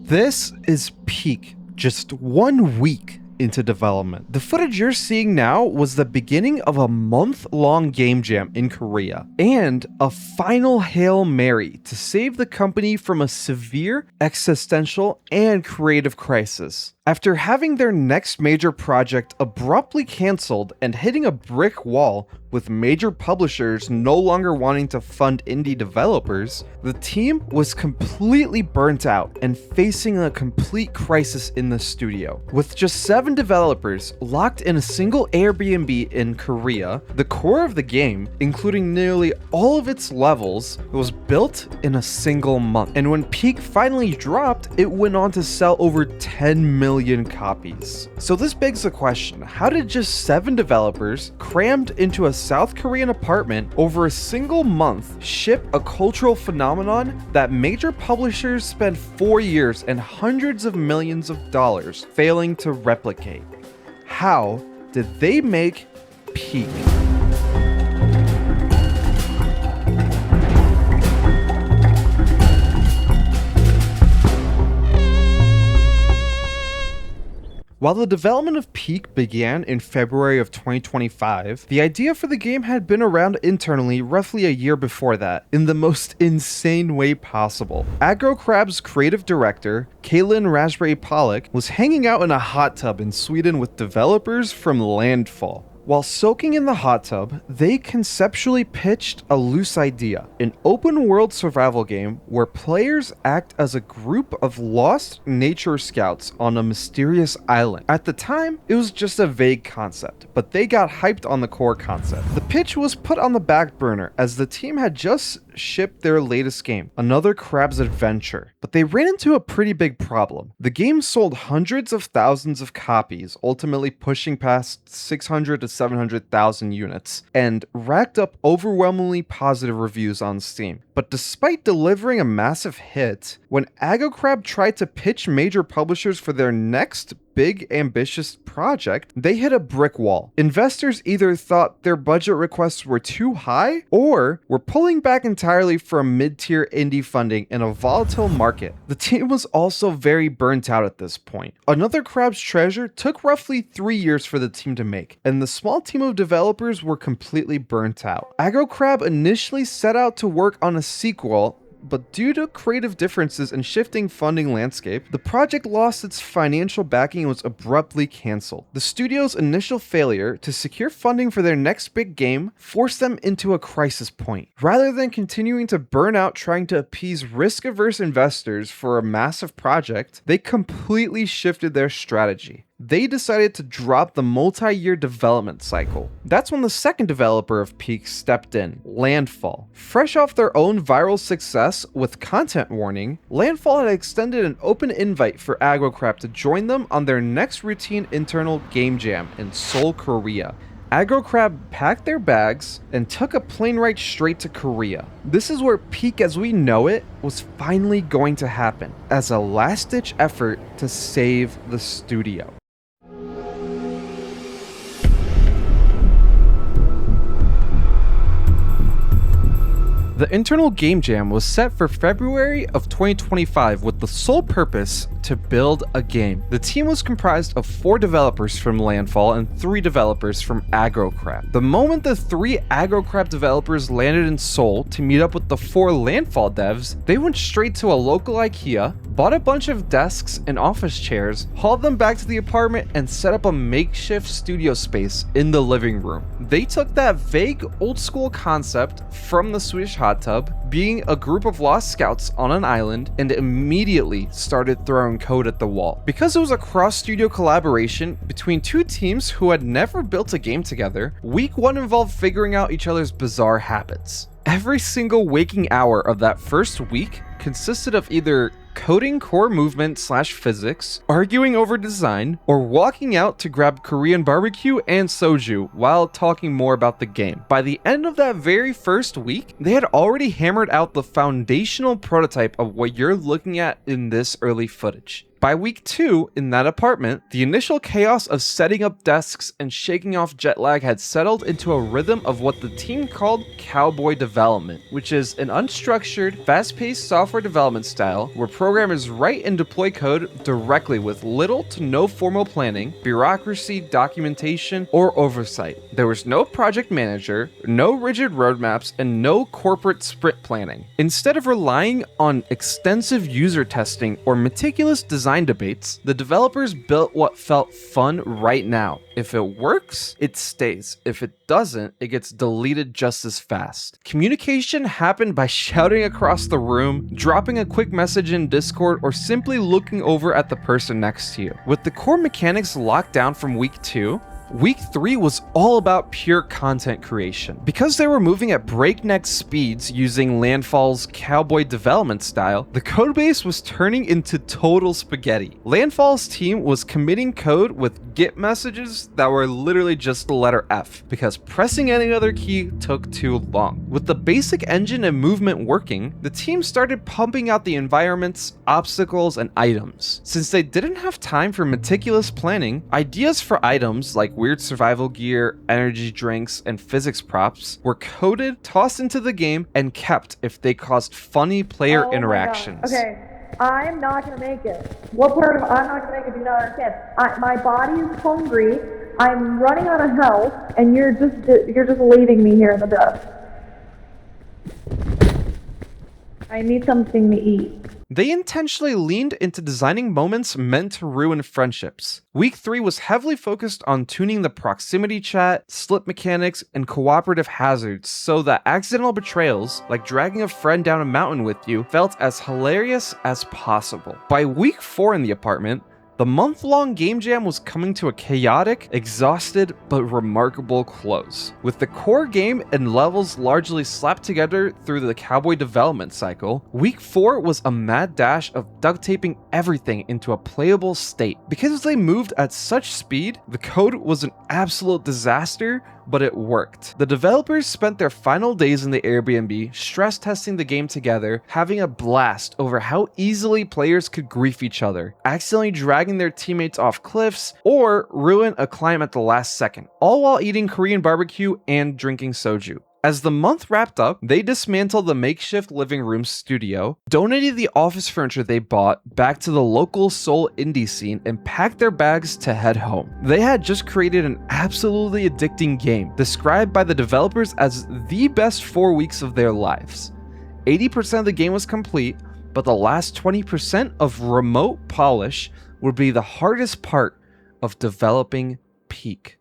This is peak, just 1 week into development. The footage you're seeing now was the beginning of a month-long game jam in Korea, and a final Hail Mary to save the company from a severe existential and creative crisis. After having their next major project abruptly cancelled and hitting a brick wall with major publishers no longer wanting to fund indie developers, the team was completely burnt out and facing a complete crisis in the studio. With just 7 developers locked in a single Airbnb in Korea, the core of the game, including nearly all of its levels, was built in a single month. And when Peak finally dropped, it went on to sell over 10 million copies. So this begs the question, how did just 7 developers crammed into a South Korean apartment over a single month ship a cultural phenomenon that major publishers spent 4 years and hundreds of millions of dollars failing to replicate? How did they make Peak? While the development of Peak began in February of 2025, the idea for the game had been around internally roughly a year before that, in the most insane way possible. Aggro Crab's creative director, Kaylin Raspberry Pollock, was hanging out in a hot tub in Sweden with developers from Landfall. While soaking in the hot tub, they conceptually pitched a loose idea, an open-world survival game where players act as a group of lost nature scouts on a mysterious island. At the time, it was just a vague concept, but they got hyped on the core concept. The pitch was put on the back burner as the team had just shipped their latest game, Another Crab's Adventure, but they ran into a pretty big problem. The game sold hundreds of thousands of copies, ultimately pushing past 600 to 700,000 units, and racked up overwhelmingly positive reviews on Steam. But despite delivering a massive hit, when Aggro Crab tried to pitch major publishers for their next big ambitious project, they hit a brick wall. Investors either thought their budget requests were too high or were pulling back entirely from mid-tier indie funding in a volatile market. The team was also very burnt out at this point. Another Crab's Treasure took roughly 3 years for the team to make, and the small team of developers were completely burnt out. Aggro Crab initially set out to work on a sequel, but due to creative differences and shifting funding landscape, the project lost its financial backing and was abruptly cancelled. The studio's initial failure to secure funding for their next big game forced them into a crisis point. Rather than continuing to burn out trying to appease risk-averse investors for a massive project, they completely shifted their strategy. They decided to drop the multi-year development cycle. That's when the second developer of Peak stepped in, Landfall. Fresh off their own viral success with content warning, Landfall had extended an open invite for Aggro Crab to join them on their next routine internal game jam in Seoul, Korea. Aggro Crab packed their bags and took a plane ride straight to Korea. This is where Peak as we know it was finally going to happen, as a last-ditch effort to save the studio. The internal game jam was set for February of 2025 with the sole purpose to build a game. The team was comprised of 4 developers from Landfall and 3 developers from Aggro Crab. The moment the 3 Aggro Crab developers landed in Seoul to meet up with the 4 Landfall devs, they went straight to a local IKEA, bought a bunch of desks and office chairs, hauled them back to the apartment, and set up a makeshift studio space in the living room. They took that vague old school concept from the Swedish hot tub, being a group of lost scouts on an island, and immediately started throwing code at the wall. Because it was a cross-studio collaboration between 2 teams who had never built a game together, week 1 involved figuring out each other's bizarre habits. Every single waking hour of that first week consisted of either coding core movement / physics, arguing over design, or walking out to grab Korean barbecue and soju while talking more about the game. By the end of that very first week, they had already hammered out the foundational prototype of what you're looking at in this early footage. By week 2, in that apartment, the initial chaos of setting up desks and shaking off jet lag had settled into a rhythm of what the team called cowboy development, which is an unstructured, fast-paced software development style where programmers write and deploy code directly with little to no formal planning, bureaucracy, documentation, or oversight. There was no project manager, no rigid roadmaps, and no corporate sprint planning. Instead of relying on extensive user testing or meticulous design debates, the developers built what felt fun right now. If it works, it stays. If it doesn't, it gets deleted just as fast. Communication happened by shouting across the room, dropping a quick message in Discord, or simply looking over at the person next to you. With the core mechanics locked down from week 2, Week 3 was all about pure content creation. Because they were moving at breakneck speeds using Landfall's cowboy development style, the codebase was turning into total spaghetti. Landfall's team was committing code with Git messages that were literally just the letter F, because pressing any other key took too long. With the basic engine and movement working, the team started pumping out the environments, obstacles, and items. Since they didn't have time for meticulous planning, ideas for items like weird survival gear, energy drinks, and physics props were coded, tossed into the game, and kept if they caused funny player interactions. Okay, I'm not gonna make it. What part of I'm not gonna make it do you not understand? My body is hungry, I'm running out of health, and you're just leaving me here in the dust. I need something to eat. They intentionally leaned into designing moments meant to ruin friendships. Week 3 was heavily focused on tuning the proximity chat, slip mechanics, and cooperative hazards so that accidental betrayals, like dragging a friend down a mountain with you, felt as hilarious as possible. By week 4 in the apartment, the month-long game jam was coming to a chaotic, exhausted, but remarkable close. With the core game and levels largely slapped together through the cowboy development cycle, week 4 was a mad dash of duct taping everything into a playable state. Because they moved at such speed, the code was an absolute disaster, but it worked. The developers spent their final days in the Airbnb stress testing the game together, having a blast over how easily players could grief each other, accidentally dragging their teammates off cliffs, or ruin a climb at the last second, all while eating Korean barbecue and drinking soju. As the month wrapped up, they dismantled the makeshift living room studio, donated the office furniture they bought back to the local Seoul indie scene, and packed their bags to head home. They had just created an absolutely addicting game, described by the developers as the best 4 weeks of their lives. 80% of the game was complete, but the last 20% of remote polish would be the hardest part of developing Peak.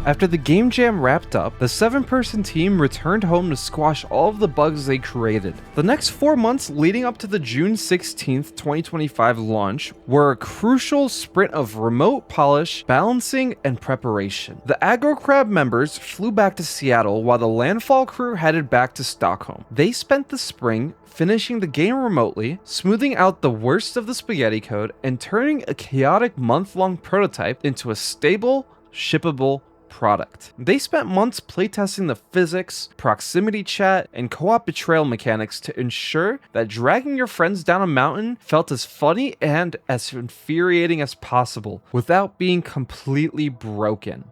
After the game jam wrapped up, the 7-person team returned home to squash all of the bugs they created. The next 4 months leading up to the June 16th, 2025 launch were a crucial sprint of remote polish, balancing, and preparation. The Aggro Crab members flew back to Seattle while the Landfall crew headed back to Stockholm. They spent the spring finishing the game remotely, smoothing out the worst of the spaghetti code, and turning a chaotic month-long prototype into a stable, shippable product. They spent months playtesting the physics, proximity chat, and co-op betrayal mechanics to ensure that dragging your friends down a mountain felt as funny and as infuriating as possible without being completely broken.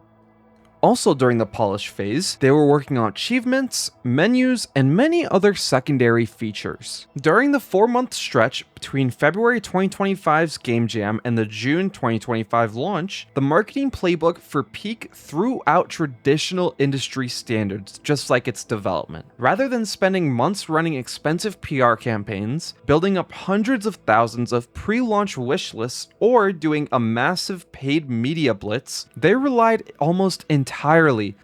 Also during the polish phase, they were working on achievements, menus, and many other secondary features. During the 4-month stretch between February 2025's Game Jam and the June 2025 launch, the marketing playbook for Peak threw out traditional industry standards just like its development. Rather than spending months running expensive PR campaigns, building up hundreds of thousands of pre-launch wish lists, or doing a massive paid media blitz, they relied almost entirely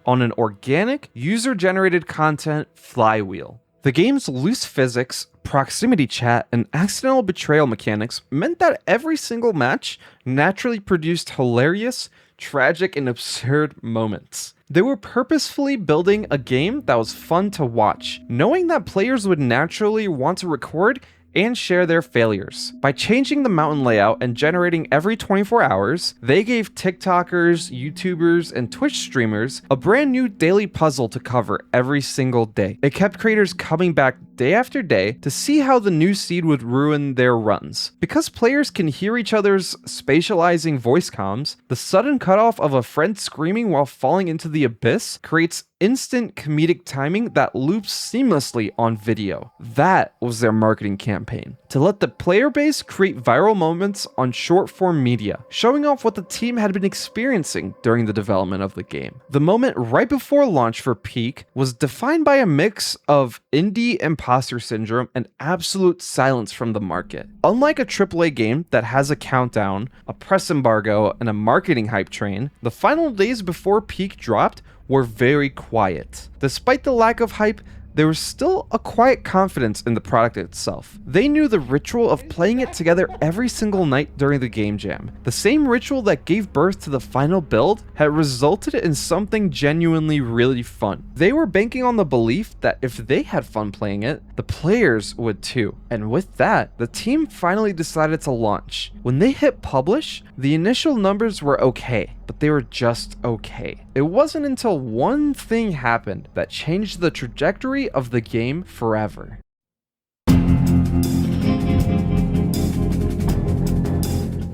on an organic, user-generated content flywheel. The game's loose physics, proximity chat, and accidental betrayal mechanics meant that every single match naturally produced hilarious, tragic, and absurd moments. They were purposefully building a game that was fun to watch, knowing that players would naturally want to record and share their failures. By changing the mountain layout and generating every 24 hours, they gave TikTokers, YouTubers, and Twitch streamers a brand new daily puzzle to cover every single day. It kept creators coming back day after day to see how the new seed would ruin their runs. Because players can hear each other's spatializing voice comms, the sudden cutoff of a friend screaming while falling into the abyss creates instant comedic timing that loops seamlessly on video. That was their marketing campaign, to let the player base create viral moments on short form media, showing off what the team had been experiencing during the development of the game. The moment right before launch for Peak was defined by a mix of indie imposter syndrome and absolute silence from the market. Unlike a AAA game that has a countdown, a press embargo, and a marketing hype train, the final days before Peak dropped were very quiet. Despite the lack of hype, there was still a quiet confidence in the product itself. They knew the ritual of playing it together every single night during the game jam. The same ritual that gave birth to the final build had resulted in something genuinely really fun. They were banking on the belief that if they had fun playing it, the players would too. And with that, the team finally decided to launch. When they hit publish, the initial numbers were okay, but they were just okay. It wasn't until one thing happened that changed the trajectory of the game forever.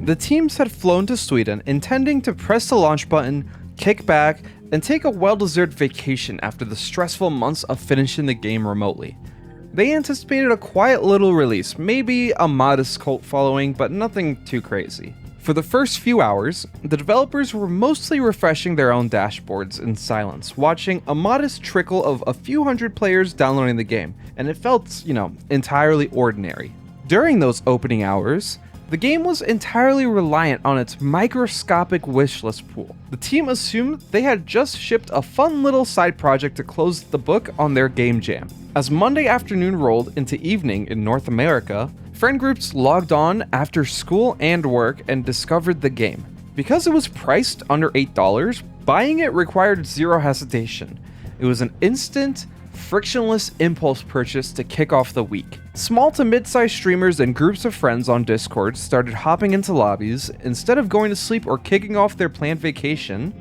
The teams had flown to Sweden intending to press the launch button, kick back, and take a well-deserved vacation after the stressful months of finishing the game remotely. They anticipated a quiet little release, maybe a modest cult following, but nothing too crazy. For the first few hours, the developers were mostly refreshing their own dashboards in silence, watching a modest trickle of a few hundred players downloading the game, and it felt, entirely ordinary. During those opening hours, the game was entirely reliant on its microscopic wishlist pool. The team assumed they had just shipped a fun little side project to close the book on their game jam. As Monday afternoon rolled into evening in North America, friend groups logged on after school and work and discovered the game. Because it was priced under $8, buying it required zero hesitation. It was an instant, frictionless impulse purchase to kick off the week. Small to mid-sized streamers and groups of friends on Discord started hopping into lobbies instead of going to sleep or kicking off their planned vacation.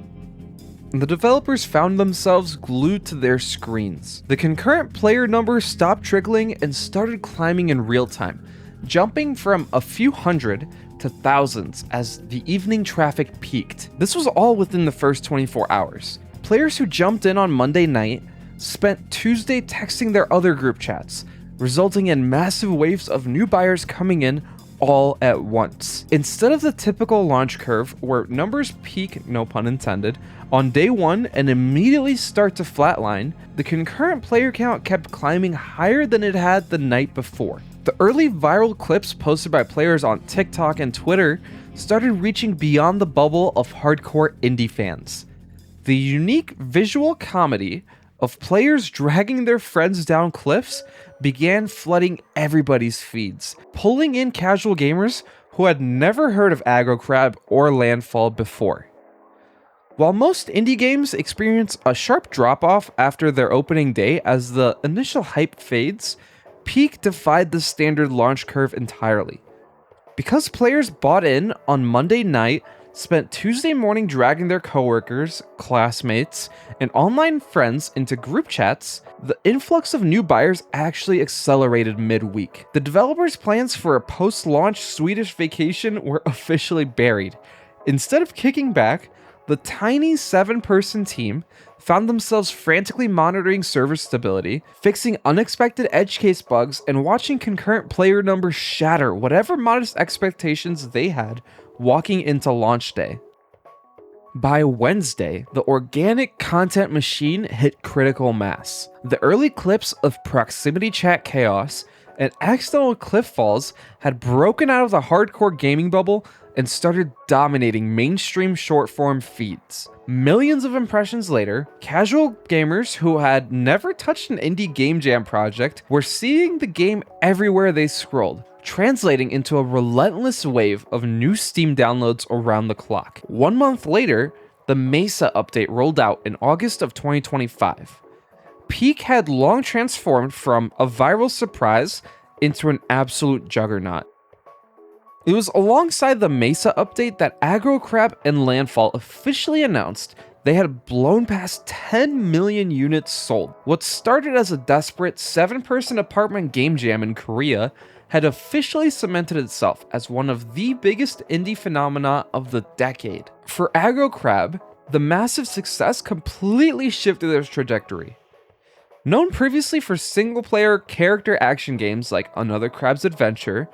The developers found themselves glued to their screens. The concurrent player numbers stopped trickling and started climbing in real time, jumping from a few hundred to thousands as the evening traffic peaked. This was all within the first 24 hours. Players who jumped in on Monday night spent Tuesday texting their other group chats, resulting in massive waves of new buyers coming in all at once. Instead of the typical launch curve where numbers peak, no pun intended, on day one and immediately start to flatline, the concurrent player count kept climbing higher than it had the night before. The early viral clips posted by players on TikTok and Twitter started reaching beyond the bubble of hardcore indie fans. The unique visual comedy of players dragging their friends down cliffs began flooding everybody's feeds, pulling in casual gamers who had never heard of Aggro Crab or Landfall before. While most indie games experience a sharp drop-off after their opening day as the initial hype fades, Peak defied the standard launch curve entirely. Because players bought in on Monday night, spent Tuesday morning dragging their coworkers, classmates, and online friends into group chats, the influx of new buyers actually accelerated midweek. The developers' plans for a post-launch Swedish vacation were officially buried. Instead of kicking back, the tiny 7-person team found themselves frantically monitoring server stability, fixing unexpected edge case bugs, and watching concurrent player numbers shatter whatever modest expectations they had walking into launch day. By Wednesday, the organic content machine hit critical mass. The early clips of proximity chat chaos and accidental cliff falls had broken out of the hardcore gaming bubble and started dominating mainstream short-form feeds. Millions of impressions later, casual gamers who had never touched an indie game jam project were seeing the game everywhere they scrolled, translating into a relentless wave of new Steam downloads around the clock. 1 month later, the Mesa update rolled out in August of 2025. Peak had long transformed from a viral surprise into an absolute juggernaut. It was alongside the Mesa update that Aggro Crab and Landfall officially announced they had blown past 10 million units sold. What started as a desperate 7-person apartment game jam in Korea had officially cemented itself as one of the biggest indie phenomena of the decade. For Aggro Crab, the massive success completely shifted their trajectory. Known previously for single-player character action games like Another Crab's Adventure,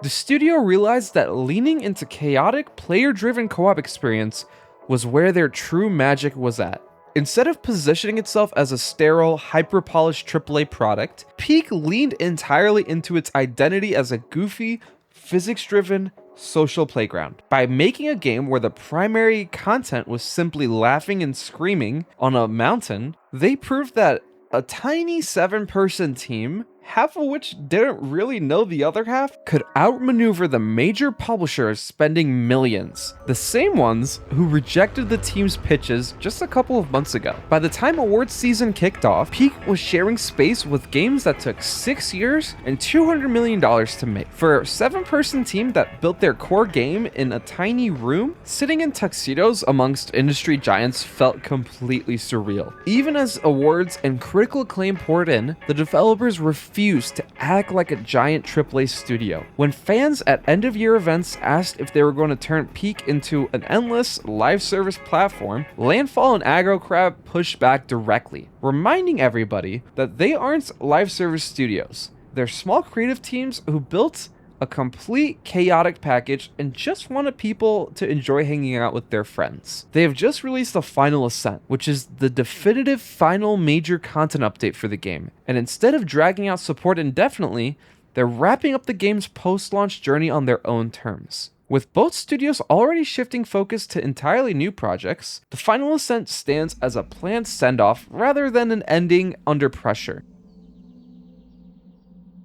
the studio realized that leaning into chaotic, player-driven co-op experience was where their true magic was at. Instead of positioning itself as a sterile, hyper-polished AAA product, Peak leaned entirely into its identity as a goofy, physics-driven, social playground. By making a game where the primary content was simply laughing and screaming on a mountain, they proved that a tiny 7-person team, half of which didn't really know the other half, could outmaneuver the major publishers spending millions. The same ones who rejected the team's pitches just a couple of months ago. By the time awards season kicked off, Peak was sharing space with games that took 6 years and $200 million to make. For a 7-person team that built their core game in a tiny room, sitting in tuxedos amongst industry giants felt completely surreal. Even as awards and critical acclaim poured in, the developers refused to act like a giant AAA studio. When fans at end-of-year events asked if they were going to turn Peak into an endless live service platform, Landfall and Aggro Crab pushed back directly, reminding everybody that they aren't live service studios. They're small creative teams who built a complete chaotic package and just wanted people to enjoy hanging out with their friends. They have just released the Final Ascent, which is the definitive final major content update for the game, and instead of dragging out support indefinitely, they're wrapping up the game's post-launch journey on their own terms. With both studios already shifting focus to entirely new projects, the Final Ascent stands as a planned send-off rather than an ending under pressure.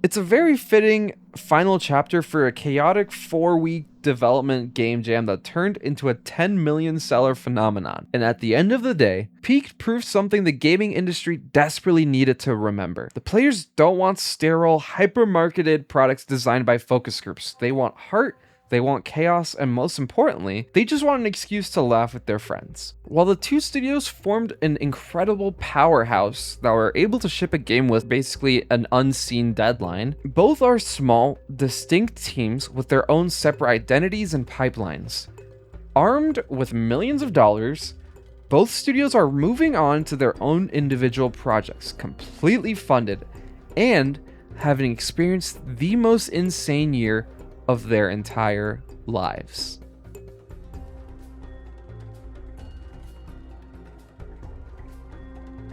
It's a very fitting final chapter for a chaotic 4-week development game jam that turned into a 10 million seller phenomenon. And at the end of the day, Peak proved something the gaming industry desperately needed to remember. The players don't want sterile, hyper-marketed products designed by focus groups. They want heart, they want chaos, and most importantly, they just want an excuse to laugh with their friends. While the two studios formed an incredible powerhouse that were able to ship a game with basically an unseen deadline, both are small, distinct teams with their own separate identities and pipelines. Armed with millions of dollars, both studios are moving on to their own individual projects, completely funded, and having experienced the most insane year of their entire lives.